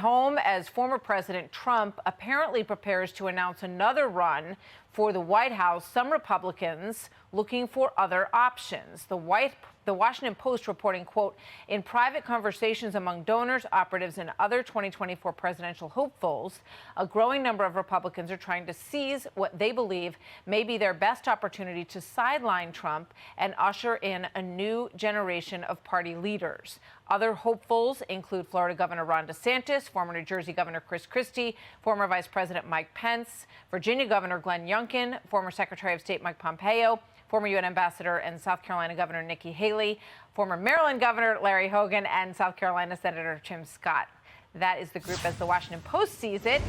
home as former President Trump apparently prepares to announce another run for the White House. Some Republicans looking for other options. The Washington Post reporting, quote, in private conversations among donors, operatives, and other 2024 presidential hopefuls, a growing number of Republicans are trying to seize what they believe may be their best opportunity to sideline Trump and usher in a new generation of party leaders. Other hopefuls include Florida Governor Ron DeSantis, former New Jersey Governor Chris Christie, former Vice President Mike Pence, Virginia Governor Glenn Youngkin, former Secretary of State Mike Pompeo, former UN Ambassador and South Carolina Governor Nikki Haley, former Maryland Governor Larry Hogan, and South Carolina Senator Tim Scott. That is the group as the Washington Post sees it.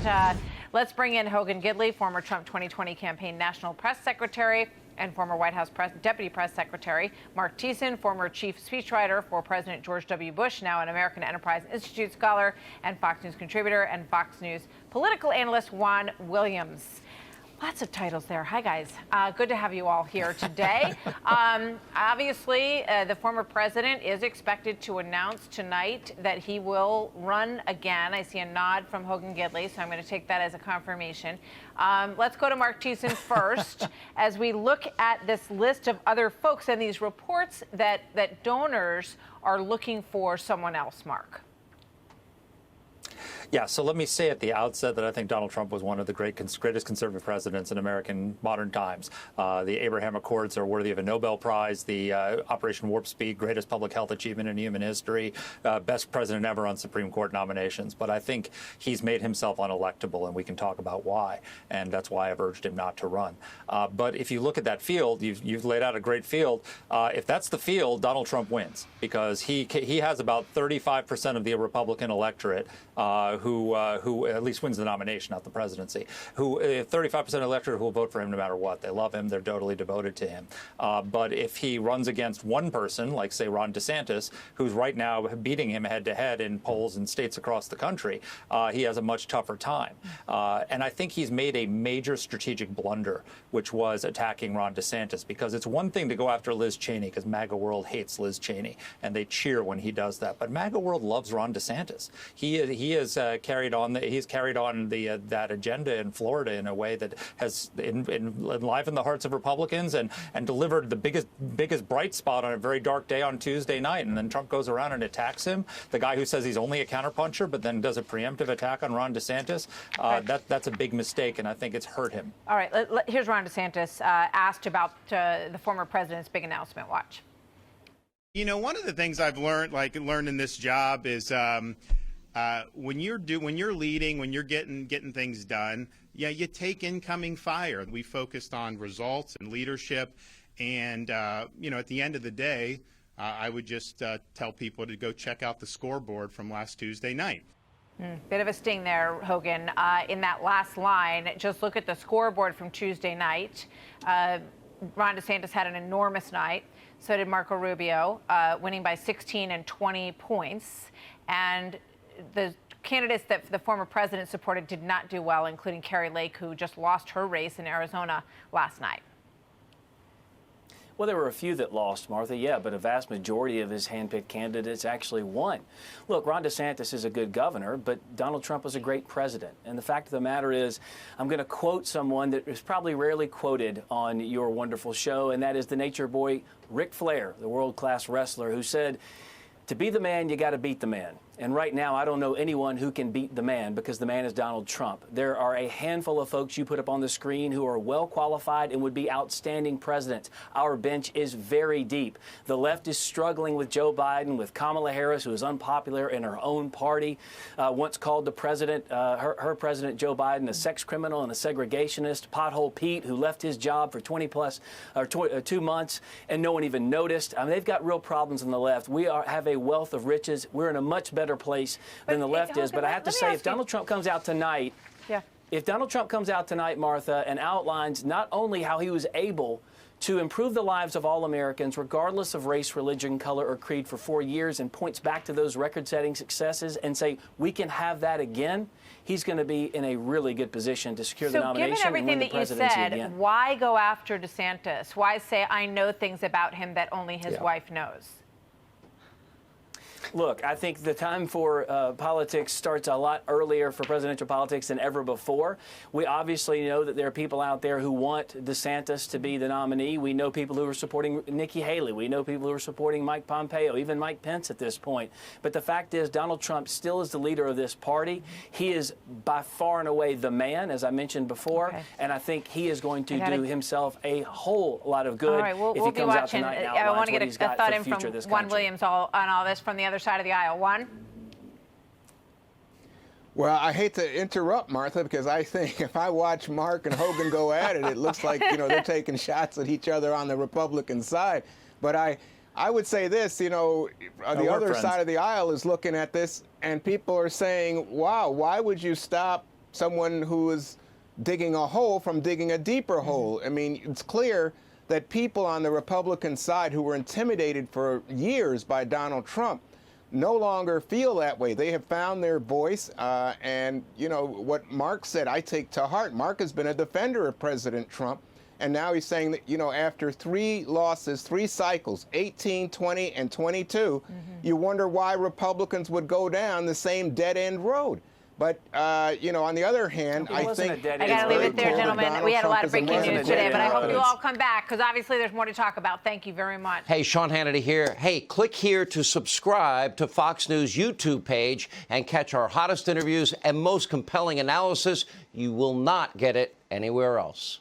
Let's bring in Hogan Gidley, former Trump 2020 campaign national press secretary and former White House deputy press secretary. Marc Thiessen, former chief speechwriter for President George W. Bush, now an American Enterprise Institute scholar and Fox News contributor, and Fox News political analyst Juan Williams. Lots of titles there. Hi, guys. Good to have you all here today. Obviously, the former president is expected to announce tonight that he will run again. I see a nod from Hogan Gidley, so I'm going to take that as a confirmation. Let's go to Marc Thiessen first. As we look at this list of other folks and these reports that donors are looking for someone else, Marc. Yeah, so let me say at the outset that I think Donald Trump was one of the greatest conservative presidents in American modern times. The Abraham Accords are worthy of a Nobel Prize. The Operation Warp Speed, greatest public health achievement in human history. Best president ever on Supreme Court nominations. But I think he's made himself unelectable, and we can talk about why. And that's why I've urged him not to run. But if you look at that field, you've laid out a great field. If that's the field, Donald Trump wins, because he has about 35% of the Republican electorate who at least wins the nomination, not the presidency, who 35% of the electorate who will vote for him no matter what. They love him. They're totally devoted to him. But if he runs against one person, like, say, Ron DeSantis, who's right now beating him head-to-head in polls in states across the country, he has a much tougher time. And I think he's made a major strategic blunder, which was attacking Ron DeSantis, because it's one thing to go after Liz Cheney, because MAGA world hates Liz Cheney, and they cheer when he does that. But MAGA world loves Ron DeSantis. He has carried on that agenda in Florida in a way that has enlivened the hearts of Republicans and delivered the biggest bright spot on a very dark day on Tuesday night. And then Trump goes around and attacks him, the guy who says he's only a counterpuncher, but then does a preemptive attack on Ron DeSantis. That's a big mistake, and I think it's hurt him. All right, here's Ron DeSantis asked about the former president's big announcement. Watch. You know, one of the things I've learned in this job is when you're leading, when you're getting things done, yeah, you take incoming fire. We focused on results and leadership, and you know, at the end of the day, I would just tell people to go check out the scoreboard from last Tuesday night. Bit of a sting there, Hogan. In that last line, just look at the scoreboard from Tuesday night. Ron DeSantis had an enormous night. So did Marco Rubio, winning by 16 and 20 points. And the candidates that the former president supported did not do well, including Kari Lake, who just lost her race in Arizona last night. Well, there were a few that lost, Martha, yeah, but a vast majority of his handpicked candidates actually won. Look, Ron DeSantis is a good governor, but Donald Trump was a great president. And the fact of the matter is, I'm going to quote someone that is probably rarely quoted on your wonderful show, and that is the nature boy Ric Flair, the world-class wrestler, who said, "To be the man, you got to beat the man." And right now, I don't know anyone who can beat the man, because the man is Donald Trump. There are a handful of folks you put up on the screen who are well qualified and would be outstanding presidents. Our bench is very deep. The left is struggling with Joe Biden, with Kamala Harris, who is unpopular in her own party, once called the president, her president, Joe Biden, a sex criminal and a segregationist. Pothole Pete, who left his job for 2 months, and no one even noticed. I mean, they've got real problems on the left. We have a wealth of riches. We're in a much better place than the left is. But I have to say, if Donald Trump comes out tonight, if Donald Trump comes out tonight, Martha, and outlines not only how he was able to improve the lives of all Americans, regardless of race, religion, color, or creed, for 4 years, and points back to those record-setting successes and say, we can have that again, he's going to be in a really good position to secure the nomination and win the presidency again. Given everything that you said, why go after DeSantis? Why say, I know things about him that only his wife knows? Look, I think the time for politics starts a lot earlier for presidential politics than ever before. We obviously know that there are people out there who want DeSantis to be the nominee. We know people who are supporting Nikki Haley. We know people who are supporting Mike Pompeo, even Mike Pence at this point. But the fact is, Donald Trump still is the leader of this party. He is by far and away the man, as I mentioned before, and I think he is going to do himself a whole lot of good. All right, if he comes out tonight and I want outlines to what get he's a got thought for in the from future of this Juan country. Williams on all this from the other side of the aisle. Juan? Well, I hate to interrupt, Martha, because I think if I watch Marc and Hogan go at it, it looks like, they're taking shots at each other on the Republican side. But I would say this, the other side of the aisle is looking at this, and people are saying, wow, why would you stop someone who is digging a hole from digging a deeper hole? I mean, it's clear that people on the Republican side who were intimidated for years by Donald Trump no longer feel that way. They have found their voice, and what Marc said, I take to heart. Marc has been a defender of President Trump, and now he's saying that, after 3 losses, 3 cycles, 18, 20, and 22, you wonder why Republicans would go down the same dead-end road. But, on the other hand, I think... I got to leave it there, gentlemen. We had a lot of breaking news today, but I hope you all come back, because obviously there's more to talk about. Thank you very much. Hey, Sean Hannity here. Hey, click here to subscribe to Fox News YouTube page and catch our hottest interviews and most compelling analysis. You will not get it anywhere else.